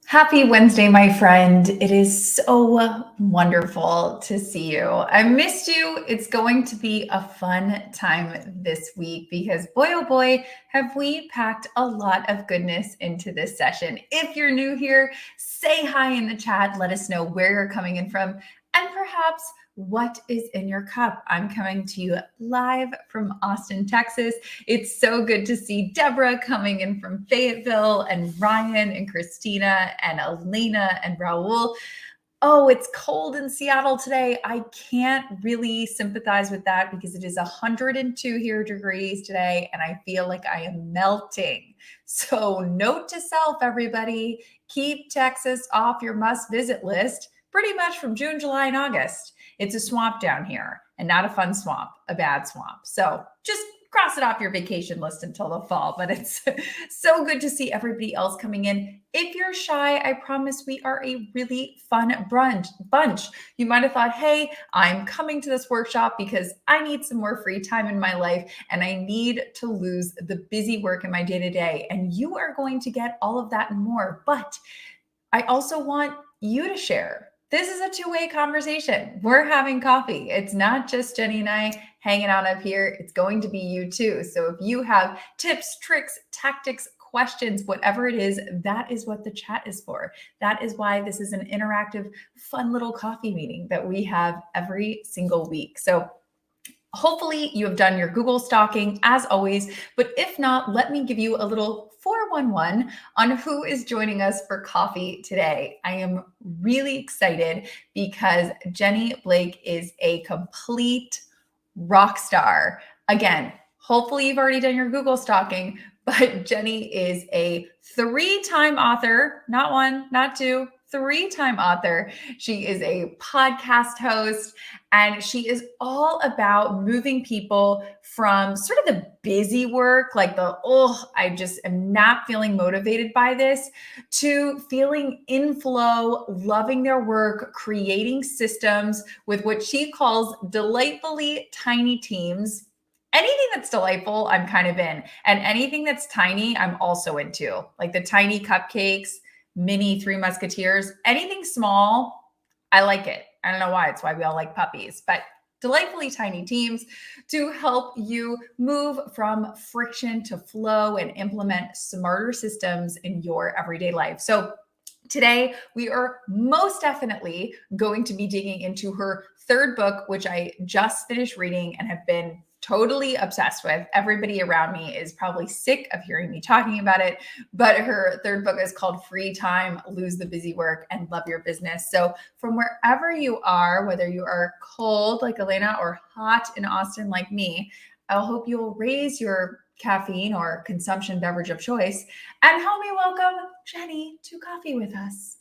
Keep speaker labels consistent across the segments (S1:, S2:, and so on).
S1: Happy Wednesday, my friend. It is so wonderful to see you. I missed you. It's going to be a fun time this week because, boy, oh boy, have we packed a lot of goodness into this session. If you're new here, say hi in the chat. Let us know where you're coming in from and perhaps what is in your cup. I'm coming to you live from Austin, Texas. It's so good to see Deborah coming in from Fayetteville and Ryan and Christina and Elena and Raul. Oh, it's cold in Seattle today. I can't really sympathize with that because it is 102 here degrees today and I feel like I am melting. So note to self, everybody, keep Texas off your must visit list pretty much from June, July, and August. It's a swamp down here and not a fun swamp, a bad swamp. So just cross it off your vacation list until the fall, but it's so good to see everybody else coming in. If you're shy, I promise we are a really fun bunch. You might have thought, hey, I'm coming to this workshop because I need some more free time in my life and I need to lose the busy work in my day-to-day. And you are going to get all of that and more. But I also want you to share. This is a two-way conversation. We're having coffee. It's not just Jenny and I hanging out up here. It's going to be you too. So if you have tips, tricks, tactics, questions, whatever it is, that is what the chat is for. That is why this is an interactive, fun little coffee meeting that we have every single week. So hopefully you have done your Google stalking as always, but if not, let me give you a little 411 on who is joining us for coffee today. I am really excited because Jenny Blake is a complete rock star. Again, hopefully you've already done your Google stalking, but Jenny is a 3-time author, not one, not two, 3-time author. She is a podcast host, and she is all about moving people from sort of the busy work, like I just am not feeling motivated by this, to feeling in flow, loving their work, creating systems with what she calls delightfully tiny teams. Anything that's delightful, I'm kind of in. And anything that's tiny, I'm also into. Like the tiny cupcakes, mini Three Musketeers, anything small, I like it. I don't know why. It's why we all like puppies, but delightfully tiny teams to help you move from friction to flow and implement smarter systems in your everyday life. So today, we are most definitely going to be digging into her third book, which I just finished reading and have been totally obsessed with. Everybody around me is probably sick of hearing me talking about it, but her third book is called Free Time, Lose the Busy Work, and Love Your Business. So from wherever you are, whether you are cold like Elena or hot in Austin like me, I hope you'll raise your caffeine or consumption beverage of choice and help me welcome Jenny to coffee with us.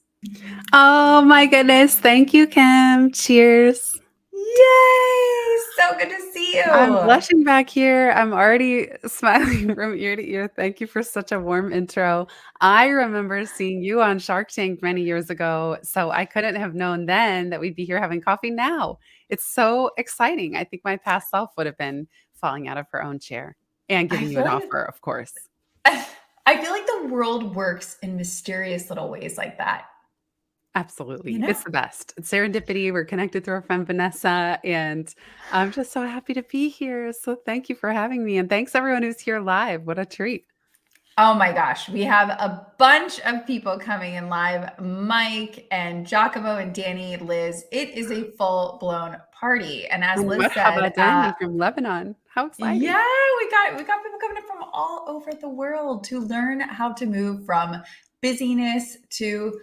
S2: Oh my goodness. Thank you, Kim. Cheers.
S1: Yay! So good to see you.
S2: I'm blushing back here. I'm already smiling from ear to ear. Thank you for such a warm intro. I remember seeing you on Shark Tank many years ago, so I couldn't have known then that we'd be here having coffee now. It's so exciting. I think my past self would have been falling out of her own chair and
S1: I
S2: giving you
S1: feel
S2: an
S1: like
S2: offer, of course.
S1: I feel like the world works in mysterious little ways like that.
S2: Absolutely.
S1: You know?
S2: It's the best. It's serendipity. We're connected through our friend Vanessa, and I'm just so happy to be here. So thank you for having me. And thanks everyone who's here live. What a treat.
S1: Oh my gosh, we have a bunch of people coming in live. Mike and Giacomo and Danny, Liz. It is a full-blown party. And as
S2: And
S1: Liz
S2: Marhaba
S1: said,
S2: Danny from Lebanon. How exciting.
S1: yeah, we got people coming in from all over the world to learn how to move from busyness to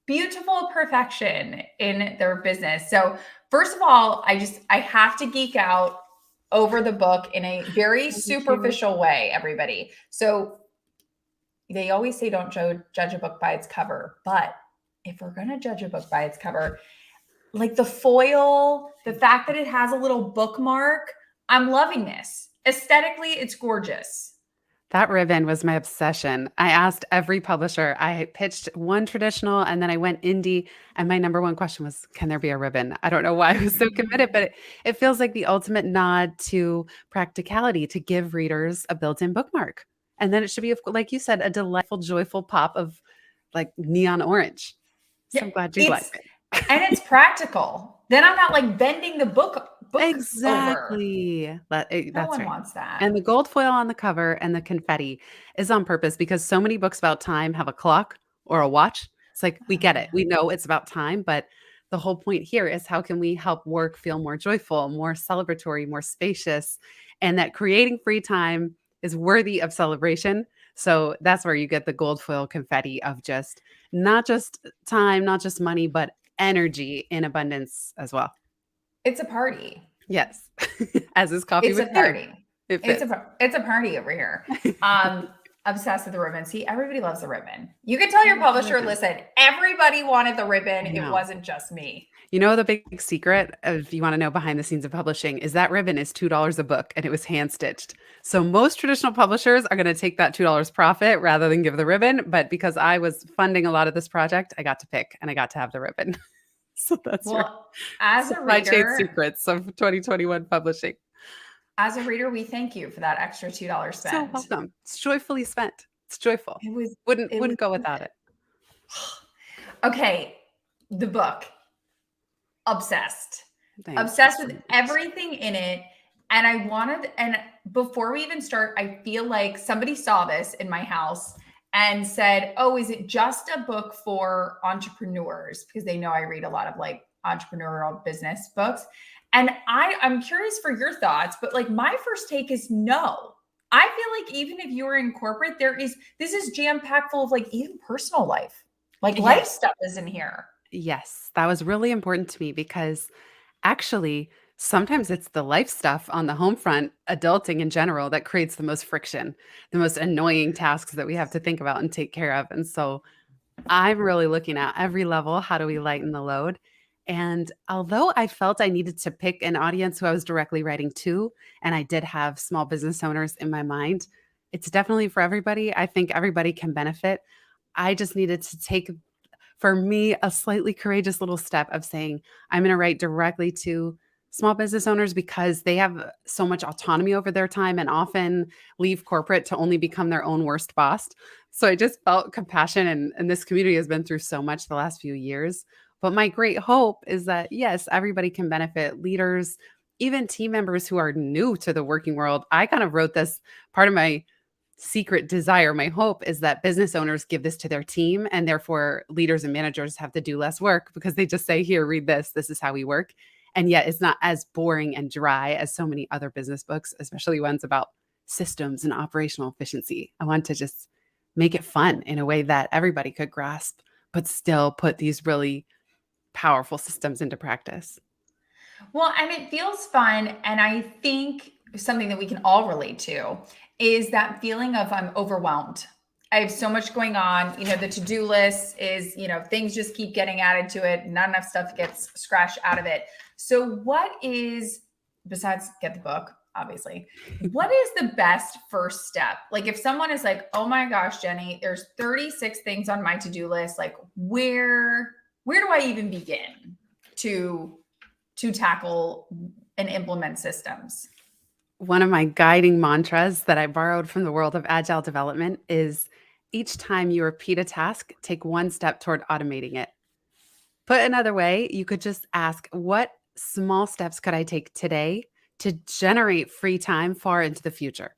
S1: beautiful perfection in their business. So first of all, I have to geek out over the book in a very
S2: Thank you.
S1: superficial way, everybody. So they always say don't judge a book by its cover, but if we're going to judge a book by its cover, like the foil, the fact that it has a little bookmark, I'm loving this. Aesthetically, it's gorgeous.
S2: That ribbon was my obsession. I asked every publisher. I pitched one traditional and then I went indie. And my number one question was, can there be a ribbon? I don't know why I was so committed, but it feels like the ultimate nod to practicality to give readers a built in bookmark. And then it should be, like you said, a delightful, joyful pop of like neon orange. So
S1: Yeah,
S2: I'm glad you like
S1: it's and
S2: it.
S1: it's practical. Then I'm not like bending the book over.
S2: Exactly.
S1: No
S2: That's
S1: one
S2: right.
S1: wants that.
S2: And the gold foil on the cover and the confetti is on purpose because so many books about time have a clock or a watch. It's like we
S1: Oh
S2: get it.
S1: yeah.
S2: We know it's about time, but the whole point here is how can we help work feel more joyful, more celebratory, more spacious, and that creating free time is worthy of celebration. So that's where you get the gold foil confetti of just not just time, not just money, but energy in abundance as well.
S1: It's a party.
S2: Yes. As is coffee
S1: It's a
S2: with you.
S1: party.
S2: It fits.
S1: It's a party over here. Um, Obsessed with the ribbon. See, everybody loves the ribbon. You can tell
S2: I
S1: your
S2: love the
S1: publisher,
S2: ribbon.
S1: listen, everybody wanted the ribbon.
S2: I
S1: It
S2: know.
S1: wasn't just me.
S2: You know, the big secret, if you want to know behind the scenes of publishing, is that ribbon is $2 a book and it was hand stitched. So most traditional publishers are going to take that $2 profit rather than give the ribbon. But because I was funding a lot of this project, I got to pick and I got to have the ribbon. So that's your
S1: Well, as a
S2: supply chain
S1: reader,
S2: secrets of 2021 publishing.
S1: we thank you for that extra $2
S2: So
S1: spend.
S2: welcome. It's joyfully spent. It's joyful.
S1: It was it was
S2: Wouldn't go
S1: worth
S2: without
S1: it.
S2: it.
S1: Okay, the book. Obsessed.
S2: Thank you
S1: Obsessed
S2: so
S1: with
S2: much.
S1: everything in it. And before we even start, I feel like somebody saw this in my house and said, "Oh, is it just a book for entrepreneurs?" Because they know I read a lot of like entrepreneurial business books. And I'm curious for your thoughts, but like my first take is no. I feel like even if you're in corporate, this is jam packed full of like even personal life. Like life
S2: Yes.
S1: stuff is in here.
S2: Yes, that was really important to me because actually, sometimes it's the life stuff on the home front, adulting in general, that creates the most friction, the most annoying tasks that we have to think about and take care of. And so I'm really looking at every level. How do we lighten the load? And although I felt I needed to pick an audience who I was directly writing to, and I did have small business owners in my mind, it's definitely for everybody. I think everybody can benefit. I just needed to take for me, a slightly courageous little step of saying, I'm going to write directly to small business owners because they have so much autonomy over their time and often leave corporate to only become their own worst boss. So I just felt compassion, and this community has been through so much the last few years. But my great hope is that, yes, everybody can benefit leaders, even team members who are new to the working world. I kind of wrote this part of my secret desire, my hope is that business owners give this to their team and therefore leaders and managers have to do less work because they just say, here, read this. This is how we work. And yet it's not as boring and dry as so many other business books, especially ones about systems and operational efficiency. I want to just make it fun in a way that everybody could grasp, but still put these really powerful systems into practice.
S1: Well, and it feels fun. And I think something that we can all relate to is that feeling of I'm overwhelmed. I have so much going on. The to do list is, things just keep getting added to it. Not enough stuff gets scratched out of it. So, what is, besides get the book, obviously, what is the best first step? Like, if someone is like, oh my gosh, Jenny, there's 36 things on my to do list, like, where do I even begin to tackle and implement systems?
S2: One of my guiding mantras that I borrowed from the world of agile development is each time you repeat a task, take one step toward automating it. Put another way, you could just ask, what small steps could I take today to generate free time far into the future?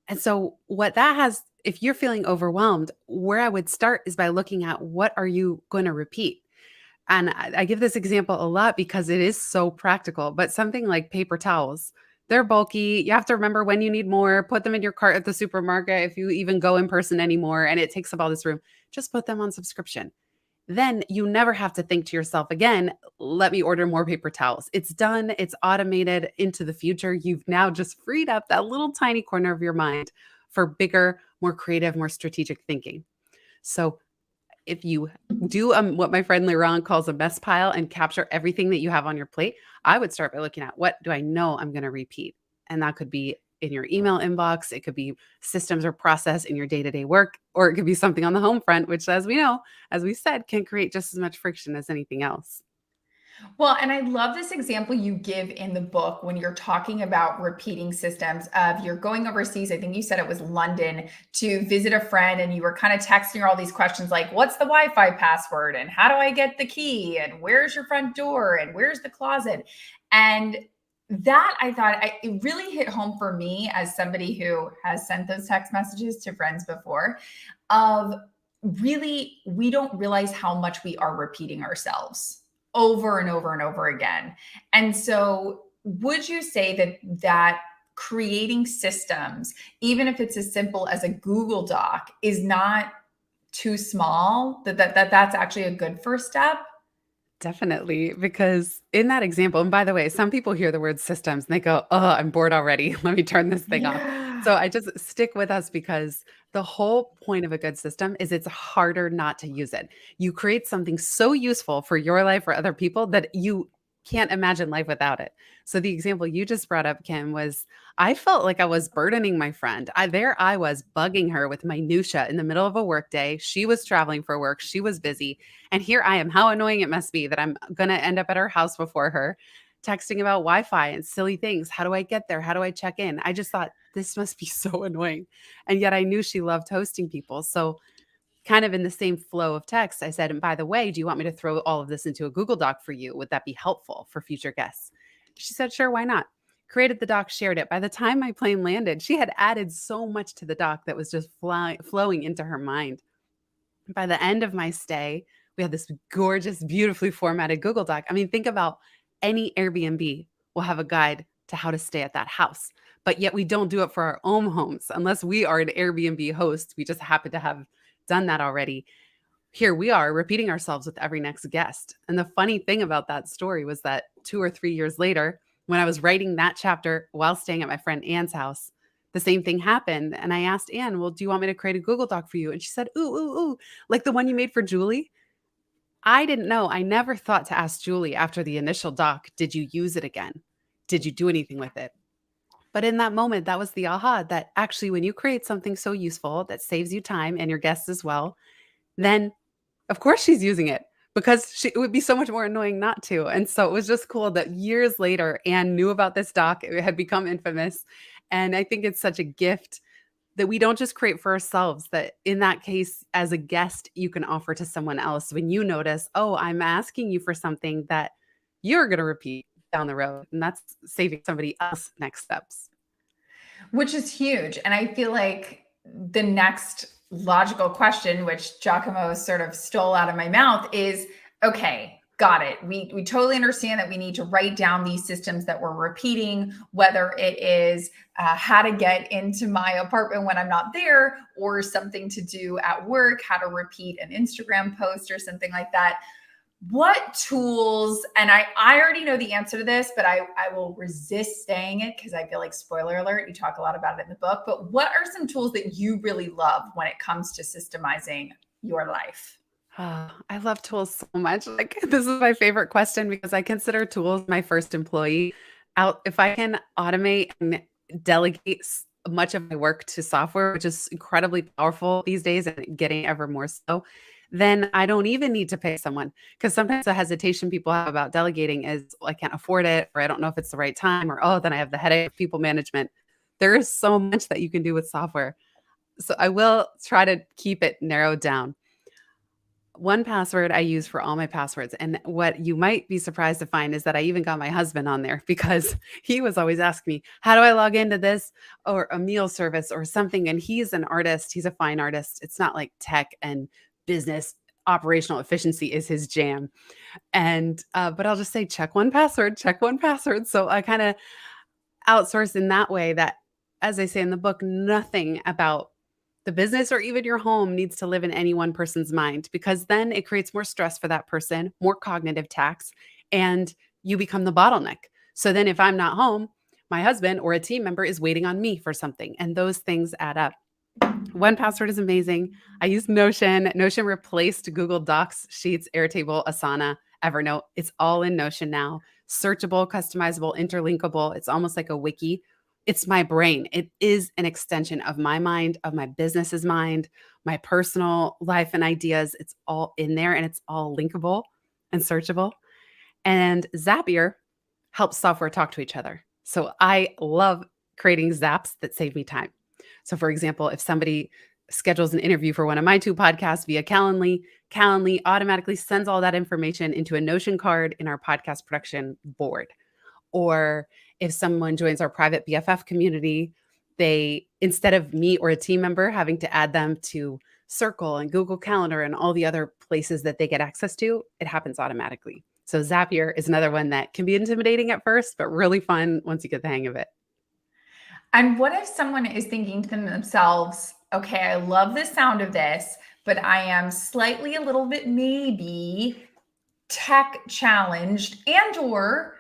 S2: And so, what that has, if you're feeling overwhelmed, where I would start is by looking at what are you going to repeat? And I give this example a lot because it is so practical, but something like paper towels, they're bulky. You have to remember when you need more, put them in your cart at the supermarket if you even go in person anymore and it takes up all this room. Just put them on subscription. Then you never have to think to yourself again, let me order more paper towels. It's done, it's automated into the future. You've now just freed up that little tiny corner of your mind for bigger, more creative, more strategic thinking. So if you do what my friend Liron calls a mess pile and capture everything that you have on your plate, I would start by looking at what do I know I'm going to repeat? And that could be in your email inbox, it could be systems or process in your day to day work, or it could be something on the home front, which, as we know, as we said, can create just as much friction as anything else.
S1: Well, and I love this example you give in the book when you're talking about repeating systems of you're going overseas. I think you said it was London to visit a friend and you were kind of texting her all these questions like, what's the Wi-Fi password? And how do I get the key? And where's your front door? And where's the closet? And that I thought it really hit home for me as somebody who has sent those text messages to friends before of really, we don't realize how much we are repeating ourselves over and over and over again. And so, would you say that creating systems, even if it's as simple as a Google Doc, is not too small? That's actually a good first step?
S2: Definitely, because in that example, and by the way, some people hear the word systems and they go, "Oh, I'm bored already. Let me turn this thing off."
S1: Yeah.
S2: So I just stick with us because the whole point of a good system is it's harder not to use it. You create something so useful for your life or other people that you can't imagine life without it. So the example you just brought up, Kim, was I felt like I was burdening my friend. I was bugging her with minutia in the middle of a workday. She was traveling for work. She was busy. And here I am. How annoying it must be that I'm going to end up at her house before her, texting about Wi Fi and silly things. How do I get there? How do I check in? I just thought this must be so annoying. And yet I knew she loved hosting people. So, kind of in the same flow of text, I said, and by the way, do you want me to throw all of this into a Google Doc for you? Would that be helpful for future guests? She said, sure, why not? Created the doc, shared it. By the time my plane landed, she had added so much to the doc that was just flowing into her mind. By the end of my stay, we had this gorgeous, beautifully formatted Google Doc. I mean, think about any Airbnb will have a guide to how to stay at that house. But yet we don't do it for our own homes unless we are an Airbnb host. We just happen to have done that already. Here we are repeating ourselves with every next guest. And the funny thing about that story was that 2 or 3 years later, when I was writing that chapter while staying at my friend Anne's house, the same thing happened. And I asked Anne, well, do you want me to create a Google Doc for you? And she said, ooh, ooh, ooh, like the one you made for Julie. I didn't know. I never thought to ask Julie after the initial doc, did you use it again? Did you do anything with it? But in that moment, that was the aha that actually, when you create something so useful that saves you time and your guests as well, then of course she's using it because it would be so much more annoying not to. And so it was just cool that years later, Anne knew about this doc. It had become infamous. And I think it's such a gift that we don't just create for ourselves, that in that case, as a guest, you can offer to someone else when you notice, oh, I'm asking you for something that you're going to repeat down the road. And that's saving somebody else next steps.
S1: Which is huge. And I feel like the next logical question, which Giacomo sort of stole out of my mouth, is okay, got it. We totally understand that we need to write down these systems that we're repeating, whether it is how to get into my apartment when I'm not there, or something to do at work, how to repeat an Instagram post or something like that. What tools, and I already know the answer to this, but I will resist saying it because I feel like, spoiler alert, you talk a lot about it in the book, but what are some tools that you really love when it comes to systemizing your life?
S2: Oh, I love tools so much. Like, this is my favorite question because I consider tools my first employee. Out if I can automate and delegate much of my work to software, which is incredibly powerful these days and getting ever more so, then I don't even need to pay someone. Because sometimes the hesitation people have about delegating is, well, I can't afford it, or I don't know if it's the right time, or oh, then I have the headache of people management. There is so much that you can do with software. So I will try to keep it narrowed down. One password I use for all my passwords, and what you might be surprised to find is that I even got my husband on there because he was always asking me, "How do I log into this or a meal service or something?" And he's an artist, he's a fine artist. It's not like tech and business operational efficiency is his jam. And but I'll just say check one password, check one password. So I kind of outsource in that way that, as I say in the book, nothing about the business or even your home needs to live in any one person's mind, because then it creates more stress for that person, more cognitive tax, and you become the bottleneck. So then if I'm not home, my husband or a team member is waiting on me for something, and those things add up. One Password is amazing. I use Notion. Notion replaced Google Docs, Sheets, Airtable, Asana, Evernote. It's all in Notion now. Searchable, customizable, interlinkable. It's almost like a wiki. It's my brain. It is an extension of my mind, of my business's mind, my personal life and ideas. It's all in there and it's all linkable and searchable. And Zapier helps software talk to each other. So I love creating zaps that save me time. So, for example, if somebody schedules an interview for one of my two podcasts via Calendly, Calendly automatically sends all that information into a Notion card in our podcast production board. Or if someone joins our private BFF community, they, instead of me or a team member having to add them to Circle and Google Calendar and all the other places that they get access to, it happens automatically. So Zapier is another one that can be intimidating at first, but really fun once you get the hang of it.
S1: And what if someone is thinking to themselves, okay, I love the sound of this, but I am slightly a little bit maybe tech challenged and or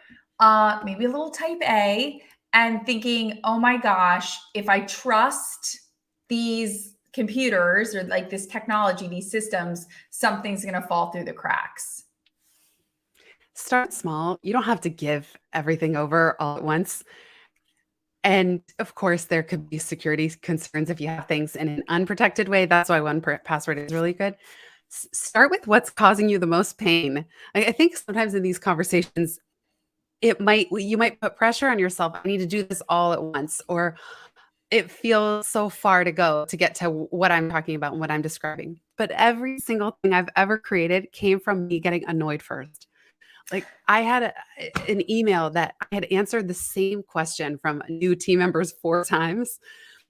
S1: maybe a little type A, and thinking, oh my gosh, if I trust these computers or like this technology, these systems, something's going to fall through the cracks.
S2: Start small. You don't have to give everything over all at once. And of course, there could be security concerns if you have things in an unprotected way. That's why one password is really good. Start with what's causing you the most pain. I think sometimes in these conversations, you might put pressure on yourself. I need to do this all at once, or it feels so far to go to get to what I'm talking about and what I'm describing. But every single thing I've ever created came from me getting annoyed first. Like I had an email that I had answered the same question from new team members 4 times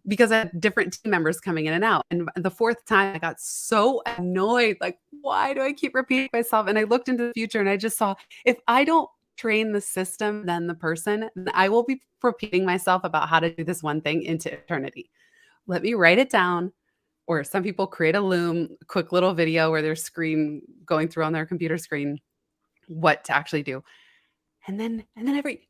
S2: because I had different team members coming in and out. And the 4th time I got so annoyed, like, why do I keep repeating myself? And I looked into the future and I just saw, if I don't train the system, then the person, then I will be repeating myself about how to do this one thing into eternity. Let me write it down. Or some people create a Loom, quick little video where their screen going through on their computer screen what to actually do. And then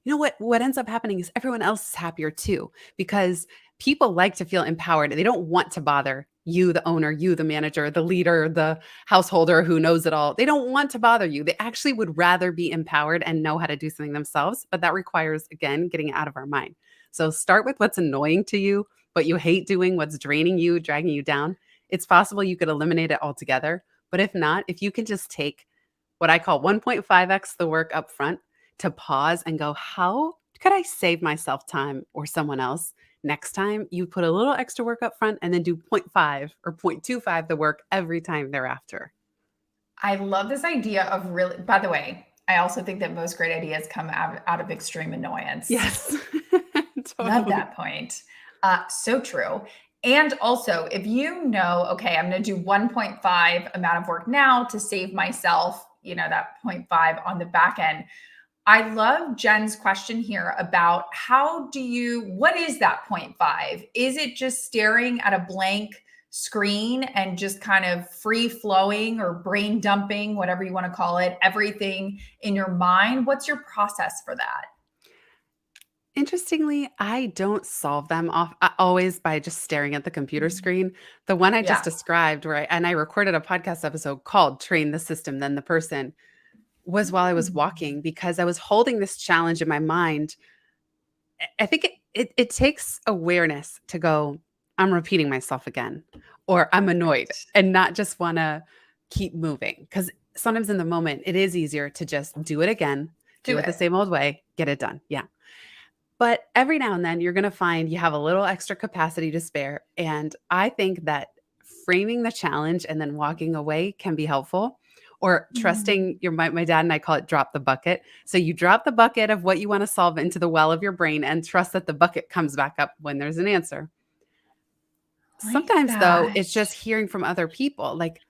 S2: what ends up happening is everyone else is happier too, because people like to feel empowered. They don't want to bother you, the owner, you, the manager, the leader, the householder who knows it all. They don't want to bother you. They actually would rather be empowered and know how to do something themselves. But that requires, again, getting out of our mind. So start with what's annoying to you, what you hate doing, what's draining you, dragging you down. It's possible you could eliminate it altogether. But if not, if you can just take what I call 1.5x the work up front, to pause and go, how could I save myself time or someone else? Next time you put a little extra work up front and then do 0.5 or 0.25 the work every time thereafter.
S1: I love this idea of really, by the way, I also think that most great ideas come out of extreme annoyance.
S2: Yes. Totally.
S1: Love that point. So true. And also, if you know, okay, I'm going to do 1.5 amount of work now to save myself, that 0.5 on the back end. I love Jen's question here about what is that 0.5? Is it just staring at a blank screen and just kind of free flowing or brain dumping, whatever you want to call it, everything in your mind? What's your process for that?
S2: Interestingly, I don't solve them off always by just staring at the computer screen. The one I just described, and I recorded a podcast episode called Train the System, Then the Person, was while I was walking because I was holding this challenge in my mind. I think it takes awareness to go, I'm repeating myself again, or I'm annoyed, and not just want to keep moving. Because sometimes in the moment, it is easier to just do it again, do it the same old way, get it done. Yeah. But every now and then, you're going to find you have a little extra capacity to spare. And I think that framing the challenge and then walking away can be helpful. Or trusting my dad and I call it drop the bucket. So you drop the bucket of what you want to solve into the well of your brain and trust that the bucket comes back up when there's an answer. Sometimes though, it's just hearing from other people. Like,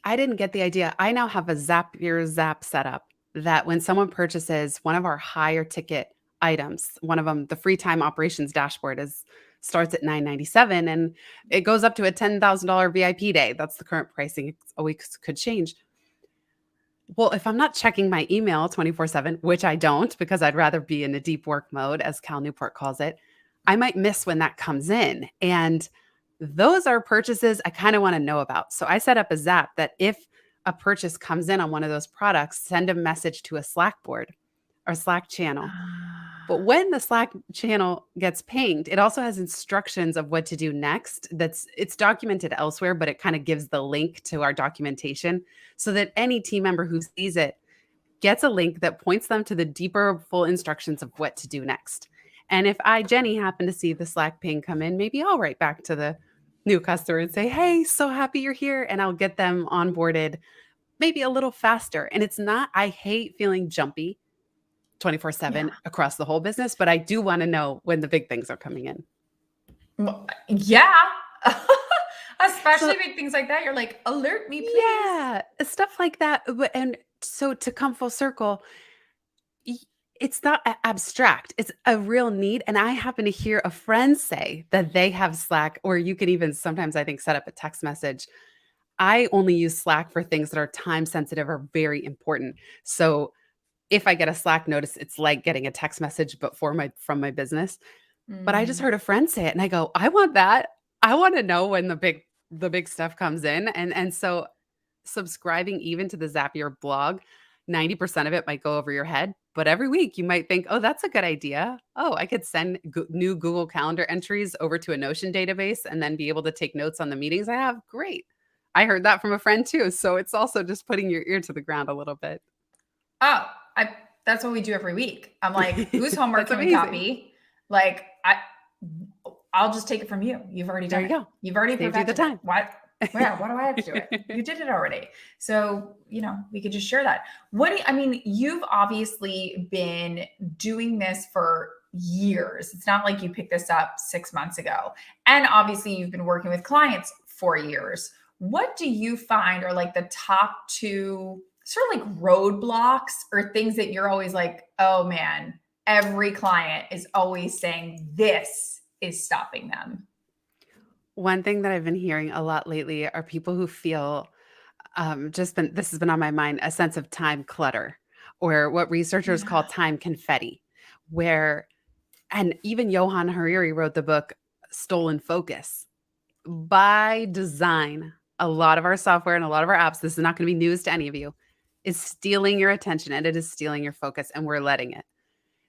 S2: I didn't get the idea. I now have a Zapier Zap setup that when someone purchases one of our higher ticket items, one of them, the free time operations dashboard starts at $9.97 and it goes up to a $10,000 VIP day. That's the current pricing. It always could change. Well, if I'm not checking my email 24/7, which I don't because I'd rather be in a deep work mode, as Cal Newport calls it, I might miss when that comes in. And those are purchases I kind of want to know about. So I set up a Zap that if a purchase comes in on one of those products, send a message to a Slack board or Slack channel. But when the Slack channel gets pinged, it also has instructions of what to do next. It's documented elsewhere, but it kind of gives the link to our documentation so that any team member who sees it gets a link that points them to the deeper full instructions of what to do next. And if I, Jenny, happen to see the Slack ping come in, maybe I'll write back to the new customer and say, hey, so happy you're here. And I'll get them onboarded maybe a little faster. And it's not, I hate feeling jumpy
S1: Yeah.
S2: 24/7 across the whole business, but I do want to know when the big things are coming in.
S1: Yeah.
S2: So
S1: Especially big things like that. You're like, alert me, please.
S2: yeah, stuff like that. And so to come full circle, y- it's not abstract. It's a real need. And I happen to hear a friend say that they have Slack, or you can even sometimes, I think, set up a text message. I only use Slack for things that are time sensitive or very important. So if I get a Slack notice, it's like getting a text message, but from my business. But I just
S1: Mm.
S2: heard a friend say it and I go, I want that. I want to know when the big stuff comes in. And so subscribing even to the Zapier blog, 90% of it might go over your head, but every week you might think, "Oh, that's a good idea. Oh, I could send new Google Calendar entries over to a Notion database and then be able to take notes on the meetings I have." Great. I heard that from a friend too. So it's also just putting your ear to the ground a little bit.
S1: Oh, that's what we do every week. I'm like, whose homework
S2: That's
S1: can we
S2: amazing.
S1: copy? Like, I'll just take it from you. You've already
S2: There
S1: done
S2: you
S1: it.
S2: go.
S1: You've already
S2: Saved you the
S1: perfected it.
S2: time.
S1: Why? Yeah, why do I have to do it? You did it already. So, we could just share that. I mean, you've obviously been doing this for years. It's not like you picked this up 6 months ago. And obviously, you've been working with clients for years. What do you find are like the top two sort of like roadblocks or things that you're always like, oh man, every client is always saying this is stopping them?
S2: One thing that I've been hearing a lot lately are people who feel just been this has been on my mind, a sense of time clutter, or what researchers call
S1: Yeah.
S2: time confetti, where and even Johan Hariri wrote the book Stolen Focus. By design, a lot of our software and a lot of our apps, this is not going to be news to any of you, is stealing your attention and it is stealing your focus, and we're letting it.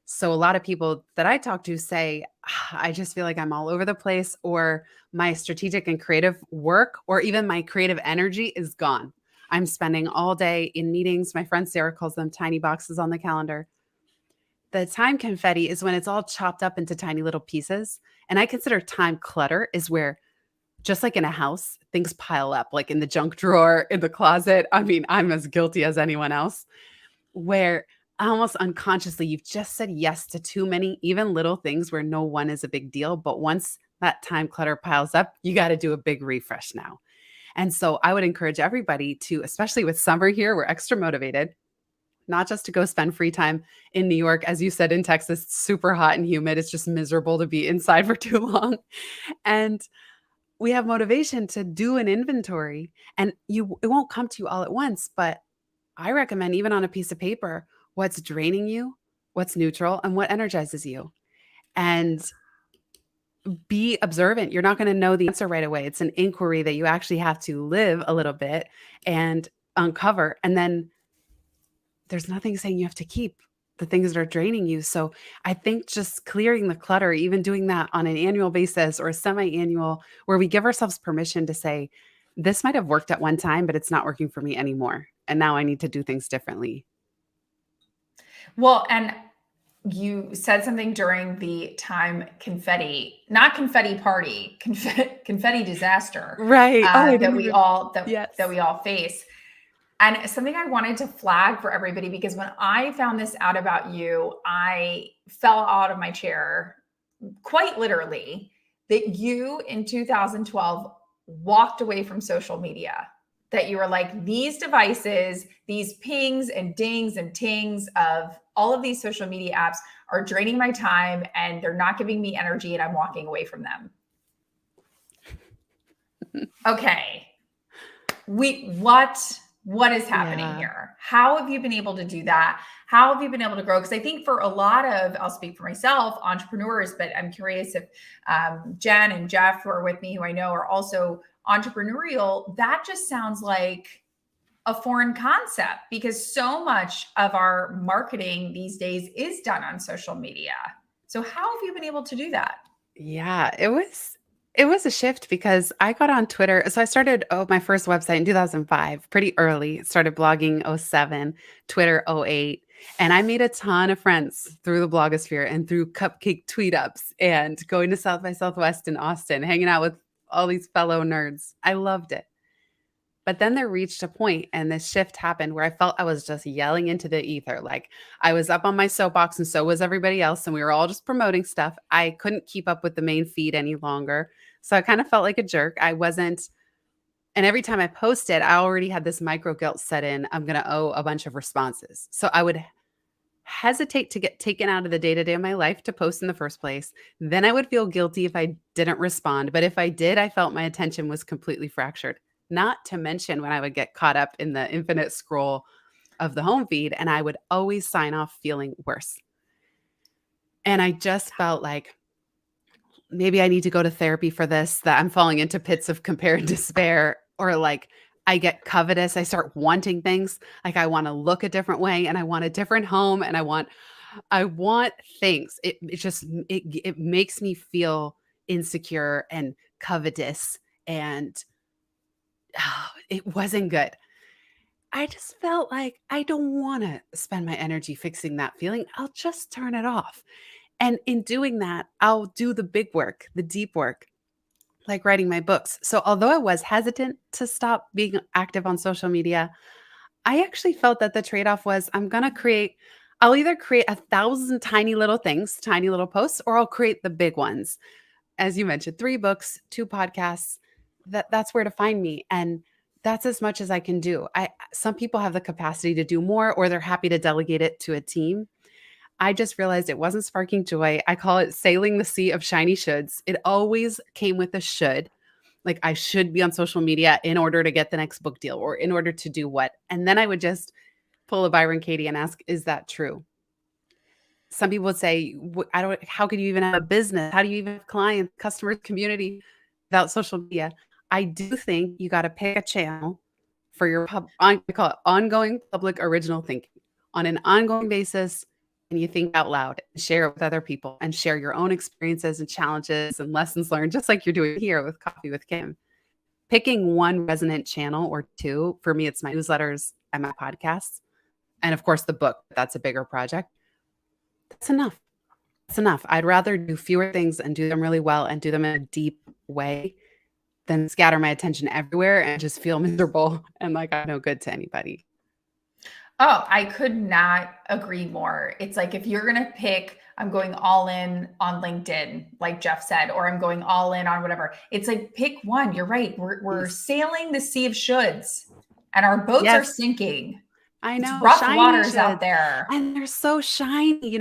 S2: So a lot of people that I talk to say, I just feel like I'm all over the place, or my strategic and creative work, or even my creative energy is gone. I'm spending all day in meetings. My friend Sarah calls them tiny boxes on the calendar. The time confetti is when it's all chopped up into tiny little pieces. And I consider time clutter is where, just like in a house, things pile up, like in the junk drawer, in the closet. I mean, I'm as guilty as anyone else, where almost unconsciously you've just said yes to too many, even little things where no one is a big deal. But once that time clutter piles up, you got to do a big refresh now. And so I would encourage everybody to, especially with summer here, we're extra motivated, not just to go spend free time in New York. As you said, in Texas, it's super hot and humid. It's just miserable to be inside for too long. And we have motivation to do an inventory, and it won't come to you all at once, but I recommend, even on a piece of paper, what's draining you, what's neutral, and what energizes you. And be observant. You're not going to know the answer right away. It's an inquiry that you actually have to live a little bit and uncover. And then there's nothing saying you have to keep the things that are draining you. So I think just clearing the clutter, even doing that on an annual basis or semi-annual, where we give ourselves permission to say, this might have worked at one time, but it's not working for me anymore. And now I need to do things differently.
S1: Well, and you said something during the time confetti, not confetti party, confetti disaster
S2: Right. Oh, I
S1: that
S2: didn't
S1: we
S2: even.
S1: all that
S2: Yes.
S1: we all face. And something I wanted to flag for everybody, because when I found this out about you, I fell out of my chair, quite literally, that you in 2012 walked away from social media. That you were like, these devices, these pings and dings and tings of all of these social media apps are draining my time and they're not giving me energy and I'm walking away from them. Okay. What is happening
S2: Yeah.
S1: here? How have you been able to do that? How have you been able to grow? Because I think for a lot of, I'll speak for myself, entrepreneurs, but I'm curious if Jen and Jeff, who are with me, who I know are also entrepreneurial, that just sounds like a foreign concept, because so much of our marketing these days is done on social media. So how have you been able to do that?
S2: Yeah. It was. It was a shift because I got on Twitter. So I started my first website in 2005, pretty early. Started blogging '07, Twitter '08, and I made a ton of friends through the blogosphere and through cupcake tweet ups and going to South by Southwest in Austin, hanging out with all these fellow nerds. I loved it. But then there reached a point and this shift happened where I felt I was just yelling into the ether. Like I was up on my soapbox and so was everybody else. And we were all just promoting stuff. I couldn't keep up with the main feed any longer. So I kind of felt like a jerk. I wasn't. And every time I posted, I already had this micro guilt set in. I'm going to owe a bunch of responses. So I would hesitate to get taken out of the day to day of my life to post in the first place. Then I would feel guilty if I didn't respond. But if I did, I felt my attention was completely fractured. Not to mention when I would get caught up in the infinite scroll of the home feed and I would always sign off feeling worse. And I just felt like maybe I need to go to therapy for this, that I'm falling into pits of compare and despair, or like I get covetous. I start wanting things. Like I want to look a different way and I want a different home and I want things. It makes me feel insecure and covetous and it wasn't good. I just felt like I don't want to spend my energy fixing that feeling. I'll just turn it off. And in doing that, I'll do the big work, the deep work, like writing my books. So, although I was hesitant to stop being active on social media, I actually felt that the trade off was I'll either create 1,000 tiny little things, tiny little posts, or I'll create the big ones. As you mentioned, 3 books, 2 podcasts. That's where to find me. And that's as much as I can do. Some people have the capacity to do more or they're happy to delegate it to a team. I just realized it wasn't sparking joy. I call it sailing the sea of shiny shoulds. It always came with a should. Like I should be on social media in order to get the next book deal or in order to do what. And then I would just pull a Byron Katie and ask, is that true? Some people would say, I don't, how could you even have a business? How do you even have clients, customers, community without social media? I do think you got to pick a channel for your we call it ongoing public original thinking on an ongoing basis. And you think out loud and share it with other people and share your own experiences and challenges and lessons learned, just like you're doing here with Coffee with Kim. Picking one resonant channel or two, for me, it's my newsletters and my podcasts. And of course, the book, that's a bigger project. That's enough. That's enough. I'd rather do fewer things and do them really well and do them in a deep way than scatter my attention everywhere and just feel miserable and like I'm no good to anybody.
S1: Oh, I could not agree more. It's like if you're going to pick, I'm going all in on LinkedIn, like Jeff said, or I'm going all in on whatever. It's like pick one. You're right. We're
S2: Yes.
S1: sailing the sea of shoulds and our boats are
S2: Yes.
S1: sinking.
S2: I
S1: It's
S2: know,
S1: rough
S2: shiny
S1: waters out
S2: shoulds,
S1: there.
S2: and they're so shiny,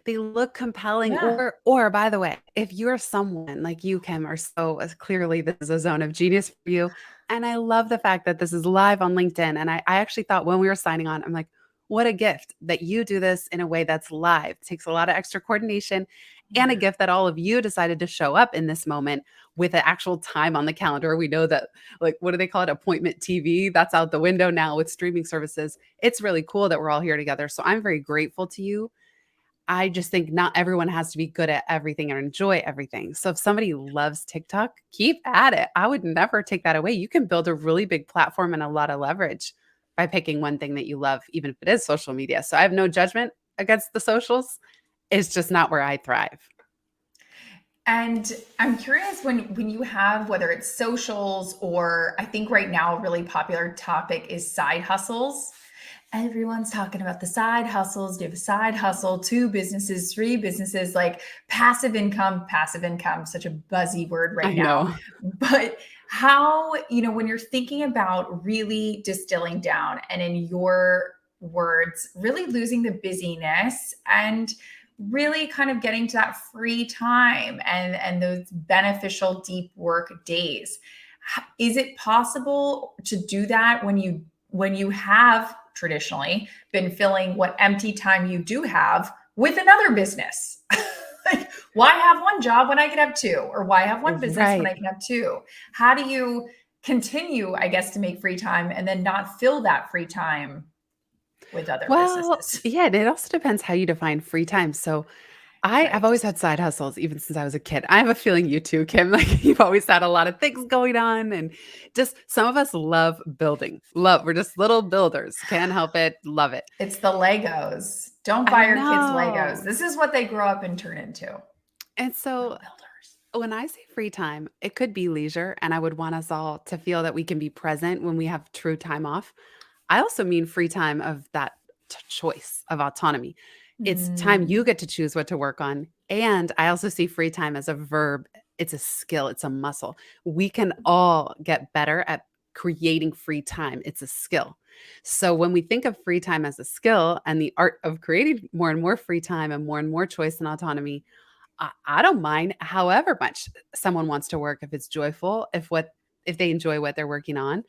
S2: they look compelling,
S1: Yeah.
S2: or by the way, if you're someone like you, Kim, are so clearly this is a zone of genius for you, and I love the fact that this is live on LinkedIn, and I actually thought when we were signing on, I'm like, what a gift that you do this in a way that's live. It takes a lot of extra coordination and a gift that all of you decided to show up in this moment with an actual time on the calendar. We know that, like, what do they call it? Appointment TV. That's out the window now with streaming services. It's really cool that we're all here together. So I'm very grateful to you. I just think not everyone has to be good at everything and enjoy everything. So if somebody loves TikTok, keep at it. I would never take that away. You can build a really big platform and a lot of leverage by picking one thing that you love, even if it is social media. So I have no judgment against the socials. It's just not where I thrive.
S1: And I'm curious when you have, whether it's socials or I think right now a really popular topic is side hustles. Everyone's talking about the side hustles. Do you have a side hustle, 2 businesses, 3 businesses, like passive income, such a buzzy word right
S2: I
S1: now.
S2: know.
S1: But how, when you're thinking about really distilling down and in your words, really losing the busyness and really kind of getting to that free time and those beneficial deep work days. Is it possible to do that when you have traditionally been filling what empty time you do have with another business? Like, why have one job when I can have 2? Or why have one business when
S2: Right.
S1: I can have 2? How do you continue, I guess, to make free time and then not fill that free time with other
S2: Well,
S1: businesses?
S2: yeah, and it also depends how you define free time. So I've
S1: Right.
S2: always had side hustles even since I was a kid. I have a feeling you too, Kim. Like you've always had a lot of things going on and just some of us love building. Love. We're just little builders. Can't help it. Love it.
S1: It's the Legos. Don't
S2: I
S1: buy your kids Legos.
S2: know.
S1: This is what they grow up and turn into.
S2: And so
S1: Little builders.
S2: when I say free time, it could be leisure. And I would want us all to feel that we can be present when we have true time off. I also mean free time of that choice of autonomy. It's time you
S1: Mm.
S2: get to choose what to work on. And I also see free time as a verb. It's a skill, it's a muscle. We can all get better at creating free time. It's a skill. So when we think of free time as a skill and the art of creating more and more free time and more choice and autonomy, I don't mind however much someone wants to work if it's joyful, if they enjoy what they're working on.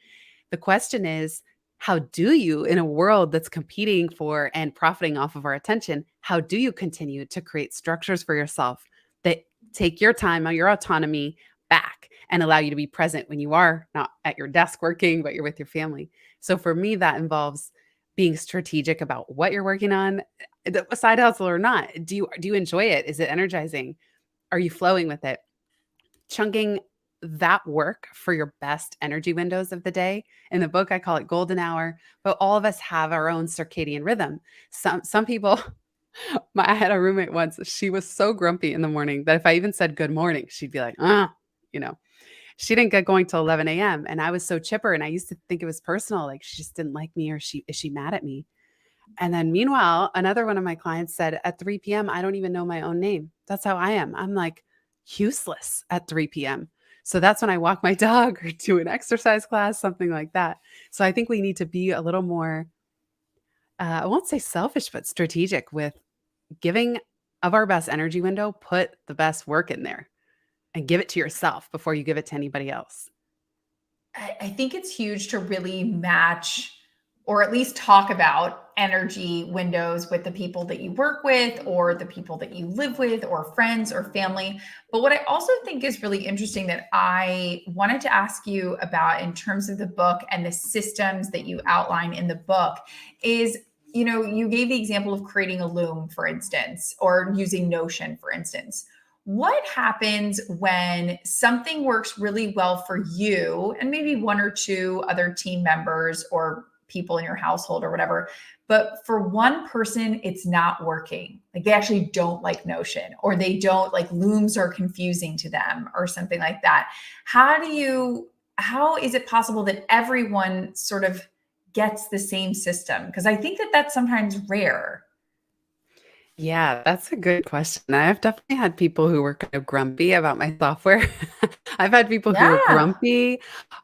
S2: The question is, how do you, in a world that's competing for and profiting off of our attention, how do you continue to create structures for yourself that take your time or your autonomy back and allow you to be present when you are not at your desk working, but you're with your family? So for me, that involves being strategic about what you're working on, the side hustle or not. Do you enjoy it? Is it energizing? Are you flowing with it? Chunking that work for your best energy windows of the day. In the book, I call it golden hour, but all of us have our own circadian rhythm. Some people, I had a roommate once, she was so grumpy in the morning that if I even said good morning, she'd be like, you know, she didn't get going till 11 a.m. And I was so chipper. And I used to think it was personal, like she just didn't like me or is she mad at me? And then meanwhile, another one of my clients said at 3 p.m., I don't even know my own name. That's how I am. I'm like useless at 3 p.m. So that's when I walk my dog or do an exercise class, something like that. So I think we need to be a little more, I won't say selfish, but strategic with giving of our best energy window, put the best work in there and give it to yourself before you give it to anybody else.
S1: I think it's huge to really match or at least talk about energy windows with the people that you work with or the people that you live with or friends or family. But what I also think is really interesting that I wanted to ask you about in terms of the book and the systems that you outline in the book is, you gave the example of creating a loom, for instance, or using Notion, for instance. What happens when something works really well for you and maybe one or two other team members or people in your household or whatever, but for one person, it's not working? Like they actually don't like Notion or they don't like looms are confusing to them or something like that. How is it possible that everyone sort of gets the same system? Because I think that that's sometimes rare.
S2: Yeah, that's a good question. I've definitely had people who were kind of grumpy about my software. I've had people who were
S1: Yeah.
S2: grumpy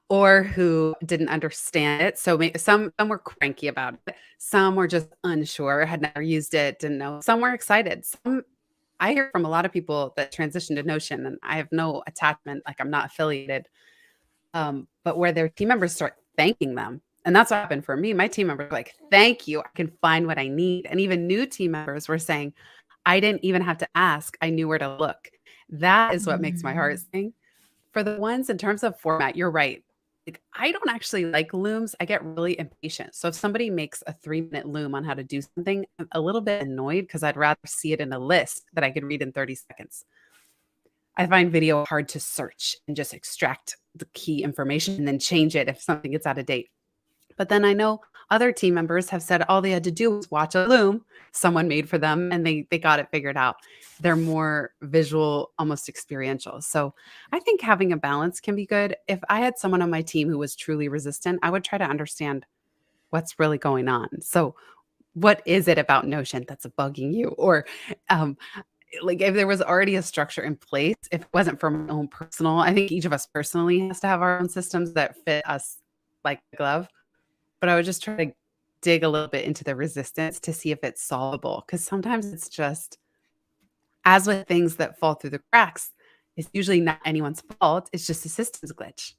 S2: or who didn't understand it. So some were cranky about it. Some were just unsure, had never used it, didn't know. Some were excited. Some I hear from a lot of people that transitioned to Notion, and I have no attachment, like I'm not affiliated. But where their team members start thanking them. And that's what happened for me. My team members were like, thank you. I can find what I need. And even new team members were saying, I didn't even have to ask. I knew where to look. That is what makes my heart
S1: Mm.
S2: sing. For the ones in terms of format, you're right. Like, I don't actually like looms. I get really impatient. So if somebody makes a 3-minute loom on how to do something, I'm a little bit annoyed because I'd rather see it in a list that I could read in 30 seconds. I find video hard to search and just extract the key information and then change it if something gets out of date. But then I know other team members have said all they had to do was watch a loom someone made for them and they got it figured out. They're more visual, almost experiential. So I think having a balance can be good. If I had someone on my team who was truly resistant, I would try to understand what's really going on. So what is it about Notion that's bugging you? Or um, like if there was already a structure in place, if it wasn't for my own personal, I think each of us personally has to have our own systems that fit us like a glove. But I would just try to dig a little bit into the resistance to see if it's solvable. Cause sometimes it's just, as with things that fall through the cracks, it's usually not anyone's fault. It's just a systems glitch,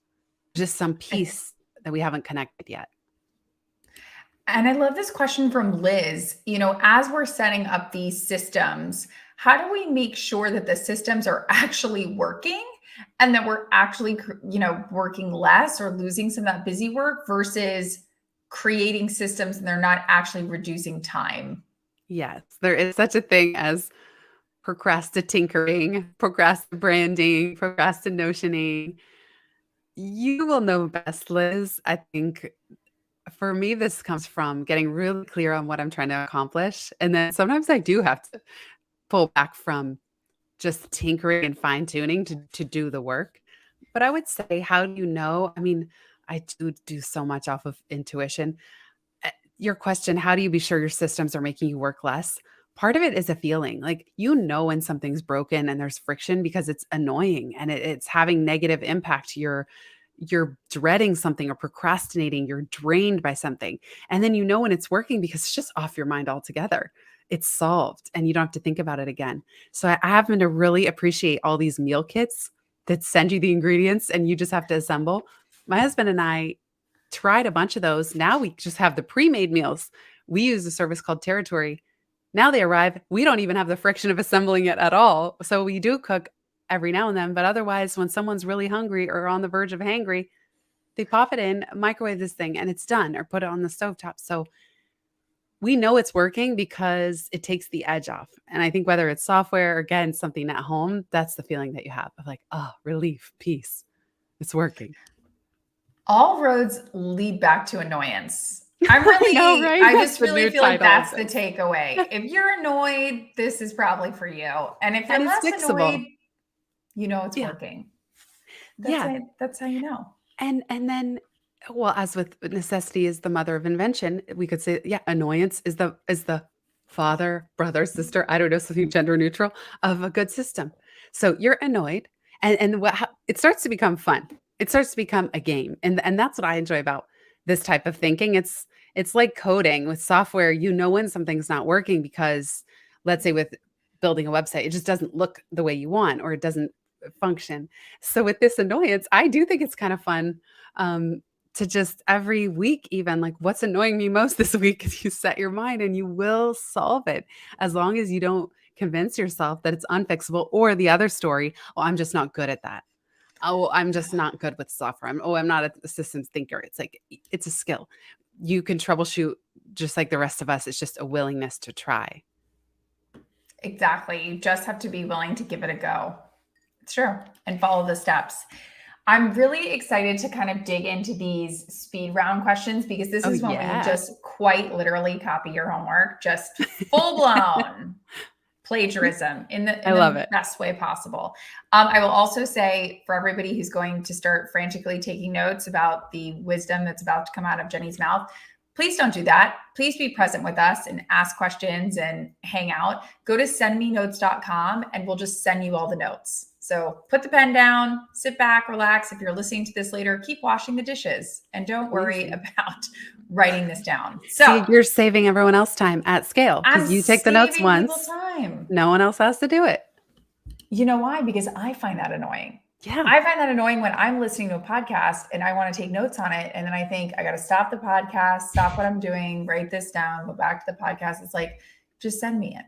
S2: just some piece that we haven't connected yet.
S1: And I love this question from Liz. As we're setting up these systems, how do we make sure that the systems are actually working and that we're actually, working less or losing some of that busy work versus creating systems and they're not actually reducing time?
S2: Yes, there is such a thing as procrastitinkering, procrastbranding, procrastinotioning. You will know best, Liz. I think for me, this comes from getting really clear on what I'm trying to accomplish. And then sometimes I do have to pull back from just tinkering and fine tuning to do the work. But I would say, how do you know? I mean, I do so much off of intuition. Your question, how do you be sure your systems are making you work less? Part of it is a feeling like when something's broken and there's friction because it's annoying and it's having negative impact. You're dreading something or procrastinating. You're drained by something. And then when it's working because it's just off your mind altogether. It's solved and you don't have to think about it again. So I happen to really appreciate all these meal kits that send you the ingredients and you just have to assemble. My husband and I tried a bunch of those. Now we just have the pre-made meals. We use a service called Territory. Now they arrive. We don't even have the friction of assembling it at all. So we do cook every now and then, but otherwise when someone's really hungry or on the verge of hangry, they pop it in, microwave this thing and it's done, or put it on the stovetop. So we know it's working because it takes the edge off. And I think whether it's software or again, something at home, that's the feeling that you have of like, oh, relief, peace. It's working.
S1: All roads lead back to annoyance.
S2: I know, right?
S1: I
S2: That's
S1: just
S2: the
S1: really
S2: new
S1: feel like
S2: title of
S1: that's the
S2: this.
S1: takeaway. If you're annoyed, this is probably for you. And if you're
S2: And it's
S1: less
S2: fixable.
S1: annoyed, you know it's
S2: Yeah.
S1: working.
S2: Yeah.
S1: That's how you know.
S2: And then, well, as with necessity is the mother of invention, we could say, yeah, annoyance is the father, brother, sister, I don't know, something gender neutral of a good system. So you're annoyed, and it starts to become fun. It starts to become a game, and that's what I enjoy about this type of thinking. It's like coding with software. When something's not working because, let's say, with building a website, it just doesn't look the way you want, or it doesn't function. So with this annoyance, I do think it's kind of fun to just every week, even like what's annoying me most this week, is you set your mind and you will solve it as long as you don't convince yourself that it's unfixable. Or the other story, oh, I'm just not good at that. Oh, I'm just not good with software. I'm not a systems thinker. It's like, it's a skill. You can troubleshoot just like the rest of us. It's just a willingness to try.
S1: Exactly. You just have to be willing to give it a go. It's true. And follow the steps. I'm really excited to kind of dig into these speed round questions because this
S2: Oh,
S1: is when we
S2: yeah.
S1: just quite literally copy your homework, just full blown plagiarism in
S2: I love
S1: the
S2: it.
S1: best way possible. I will also say for everybody who's going to start frantically taking notes about the wisdom that's about to come out of Jenny's mouth, please don't do that. Please be present with us and ask questions and hang out. Go to sendmenotes.com and we'll just send you all the notes. So put the pen down, sit back, relax. If you're listening to this later, keep washing the dishes and don't worry
S2: Amazing.
S1: about writing this down.
S2: See,
S1: So
S2: you're saving everyone else time at scale
S1: I'm
S2: because you take the notes
S1: saving people
S2: once,
S1: time.
S2: no one else has to do it.
S1: You know why? Because I find that annoying.
S2: Yeah.
S1: I find that annoying when I'm listening to a podcast and I want to take notes on it. And then I think I got to stop the podcast, stop what I'm doing, write this down, go back to the podcast. It's like, just send me it.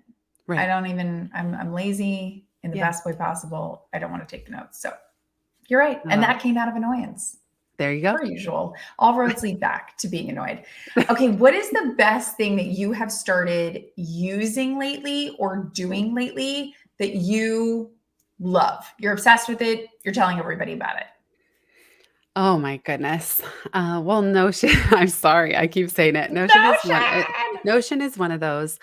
S2: Right.
S1: I'm lazy in the
S2: Yeah.
S1: best way possible. I don't want to take the notes. So you're right. And that came out of annoyance.
S2: There you go.
S1: Per usual. All roads lead back to being annoyed. Okay. What is the best thing that you have started using lately or doing lately that you love? You're obsessed with it. You're telling everybody about it.
S2: Oh my goodness. Well, Notion, I'm sorry. I keep saying it.
S1: Notion.
S2: Notion is one of those.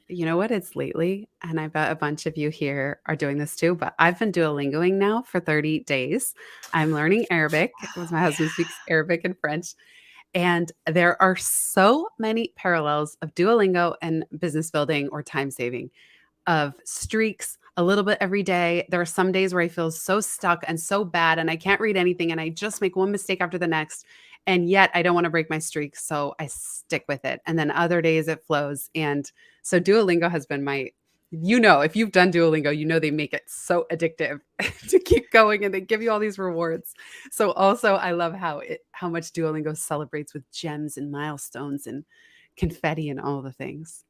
S2: You know what it's lately? And I bet a bunch of you here are doing this too, but I've been Duolingoing now for 30 days. I'm learning Arabic because my husband speaks Arabic and French. And there are so many parallels of Duolingo and business building or time saving, of streaks a little bit every day. There are some days where I feel so stuck and so bad and I can't read anything and I just make one mistake after the next. And yet I don't want to break my streak. So I stick with it. And then other days it flows. And so Duolingo has been if you've done Duolingo, they make it so addictive to keep going and they give you all these rewards. So also I love how much Duolingo celebrates with gems and milestones and confetti and all the things.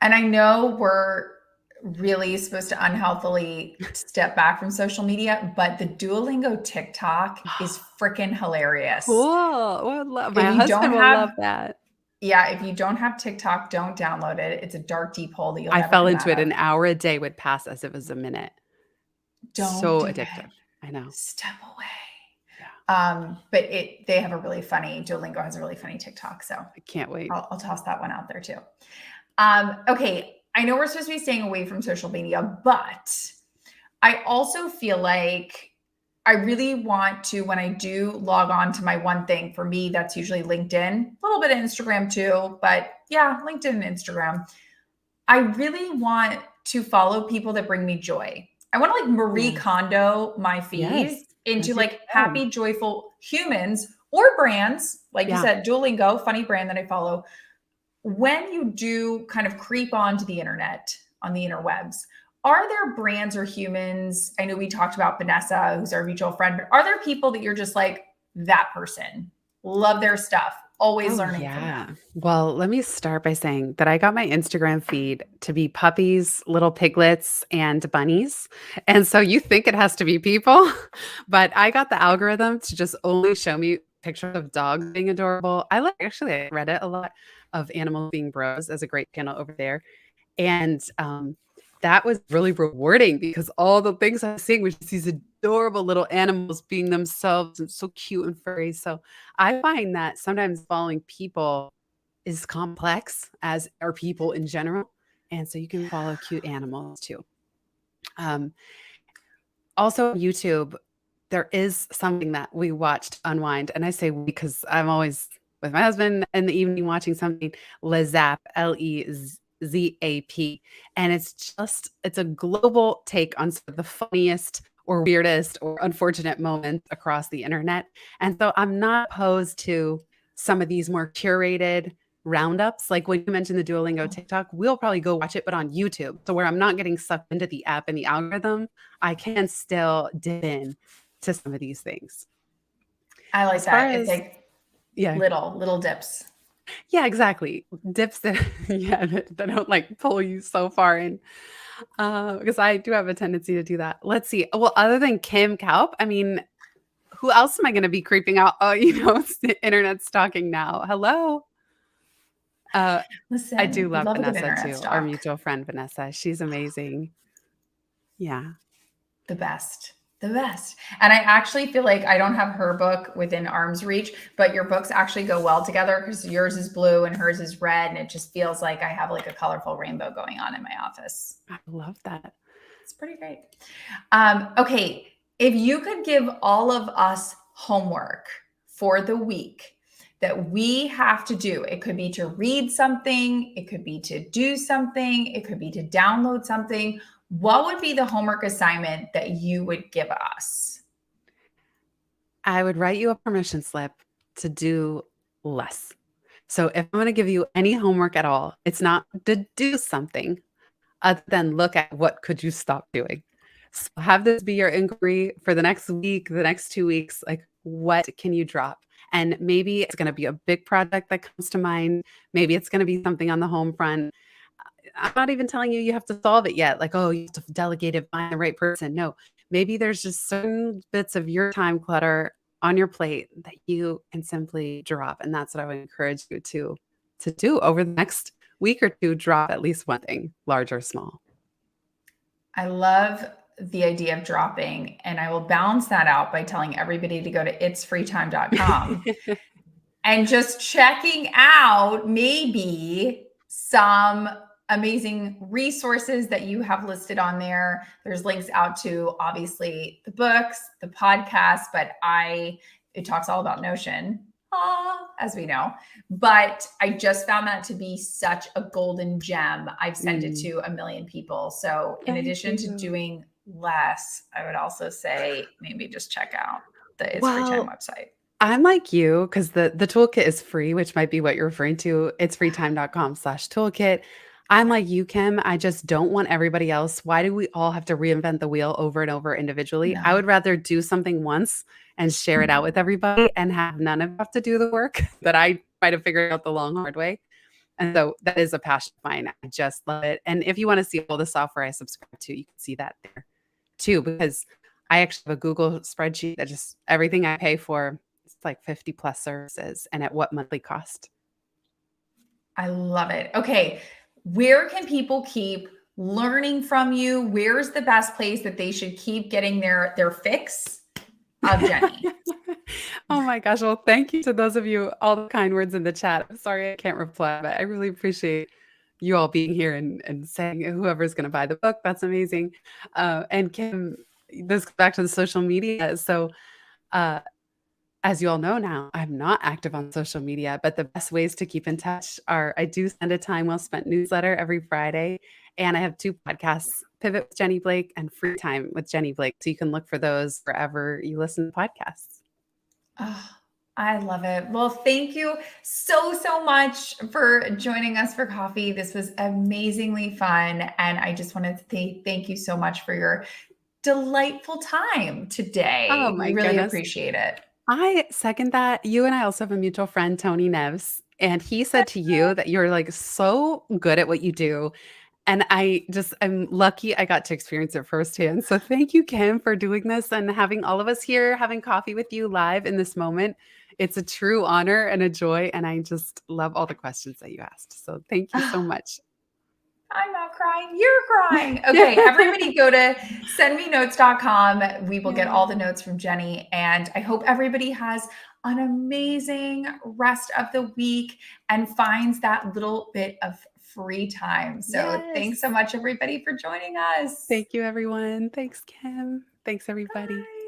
S1: And I know we're really supposed to unhealthily step back from social media, but the Duolingo TikTok is freaking hilarious.
S2: Cool. Well, my
S1: If you don't
S2: husband will
S1: have
S2: love that.
S1: Yeah, if you don't have TikTok, don't download it. It's a dark, deep hole that you'll
S2: I
S1: never
S2: fell
S1: come
S2: into
S1: out
S2: it.
S1: of.
S2: An hour a day would pass as if it was a minute.
S1: Don't
S2: So
S1: do
S2: addictive.
S1: it.
S2: I know.
S1: Step away.
S2: Yeah.
S1: But they have a really funny, Duolingo has a really funny TikTok. So
S2: I can't wait.
S1: I'll toss that one out there too. Okay. I know we're supposed to be staying away from social media, but I also feel like I really want to, when I do log on to my one thing, for me, that's usually LinkedIn, a little bit of Instagram too, but yeah, LinkedIn and Instagram. I really want to follow people that bring me joy. I want to like Marie
S2: Yes.
S1: Kondo my
S2: Yes.
S1: feed into
S2: As you
S1: like
S2: should.
S1: happy, joyful humans or brands. Like you
S2: Yeah.
S1: said, Duolingo, funny brand that I follow. When you do kind of creep onto the internet, on the interwebs, are there brands or humans? I know we talked about Vanessa, who's our mutual friend, but are there people that you're just like, that person, love their stuff, always
S2: Oh,
S1: learning from
S2: yeah.
S1: them?
S2: Well, let me start by saying that I got my Instagram feed to be puppies, little piglets, and bunnies. And so you think it has to be people, but I got the algorithm to just only show me pictures of dogs being adorable. I read it a lot of animals being bros as a great channel over there. And, that was really rewarding because all the things I was seeing was just these adorable little animals being themselves and so cute and furry. So I find that sometimes following people is complex, as are people in general. And so you can follow cute animals too. Um, Also on YouTube, there is something that we watch to unwind, and I say we because I'm always with my husband in the evening watching something, Lezap, Lezap, and it's a global take on sort of the funniest or weirdest or unfortunate moments across the internet, and so I'm not opposed to some of these more curated roundups. Like when you mentioned the Duolingo TikTok, we'll probably go watch it, but on YouTube. So where I'm not getting sucked into the app and the algorithm, I can still dip in to some of these things.
S1: I like
S2: As far
S1: that. It's
S2: as
S1: like
S2: yeah,
S1: little dips.
S2: yeah, exactly. Dips that yeah, that don't like pull you so far in. Because I do have a tendency to do that. Let's see. Well, other than Kim Kaup, I mean, who else am I going to be creeping out? Oh, internet stalking now. Hello. Uh, I do
S1: Listen, we
S2: love
S1: love a good
S2: Vanessa
S1: internet
S2: too. Our
S1: stalk.
S2: mutual friend Vanessa. She's amazing. Yeah.
S1: The best. The best. And I actually feel like I don't have her book within arm's reach, but your books actually go well together because yours is blue and hers is red. And it just feels like I have like a colorful rainbow going on in my office.
S2: I love that.
S1: It's pretty great. Okay. If you could give all of us homework for the week that we have to do, it could be to read something, it could be to do something, it could be to download something. What would be the homework assignment that you would give us?
S2: I would write you a permission slip to do less. So if I'm going to give you any homework at all, it's not to do something other than look at what could you stop doing. So have this be your inquiry for the next week, the next 2 weeks, like what can you drop? And maybe it's going to be a big project that comes to mind. Maybe it's going to be something on the home front. I'm not even telling you have to solve it yet. Like, oh, you have to delegate it, find the right person. No, maybe there's just certain bits of your time clutter on your plate that you can simply drop. And that's what I would encourage you to do over the next week or two. Drop at least one thing, large or small.
S1: I love the idea of dropping, and I will balance that out by telling everybody to go to itsfreetime.com and just checking out maybe some amazing resources that you have listed on there. There's links out to obviously the books, the podcast, but it talks all about Notion, as we know. But I just found that to be such a golden gem. I've sent it
S2: Mm,
S1: to a million people. So in
S2: thank
S1: addition to
S2: you.
S1: doing less, I would also say maybe just check out the It's Free Time
S2: Well,
S1: website.
S2: I'm like you because the toolkit is free, which might be what you're referring to. It's freetime.com/toolkit. I'm like you, Kim. I just don't want everybody else. Why do we all have to reinvent the wheel over and over individually? I
S1: No.
S2: would rather do something once and share it out with everybody and have none of us have to do the work that I might have figured out the long, hard way. And so that is a passion of mine. I just love it. And if you want to see all the software I subscribe to, you can see that there too, because I actually have a Google spreadsheet that just everything I pay for, it's like 50 plus services and at what monthly cost.
S1: I love it. Okay. Where can people keep learning from you? Where's the best place that they should keep getting their fix of Jenny?
S2: Oh my gosh. Well, thank you to those of you, all the kind words in the chat. I'm sorry I can't reply, but I really appreciate you all being here and saying whoever's going to buy the book. That's amazing. And Kim, this goes back to the social media. So, uh, as you all know now, I'm not active on social media, but the best ways to keep in touch are I do send a time well spent newsletter every Friday, and I have two podcasts, Pivot with Jenny Blake and Free Time with Jenny Blake. So you can look for those wherever you listen to podcasts.
S1: Oh, I love it. Well, thank you so much for joining us for coffee. This was amazingly fun. And I just wanted to say thank you so much for your delightful time
S2: Oh
S1: today. We
S2: my
S1: really
S2: goodness.
S1: appreciate it.
S2: I second that. You and I also have a mutual friend, Tony Neves, and he said to you that you're like so good at what you do. And I'm lucky I got to experience it firsthand. So thank you, Kim, for doing this and having all of us here having coffee with you live in this moment. It's a true honor and a joy. And I just love all the questions that you asked. So thank you so much.
S1: I'm not crying. You're crying. Okay, everybody go to sendmenotes.com. We will get all the
S2: Yeah.
S1: notes from Jenny. And I hope everybody has an amazing rest of the week and finds that little bit of free time. So thanks so
S2: Yes.
S1: much, everybody, for joining us.
S2: Thank you, everyone. Thanks, Kim. Thanks, everybody.
S1: Bye.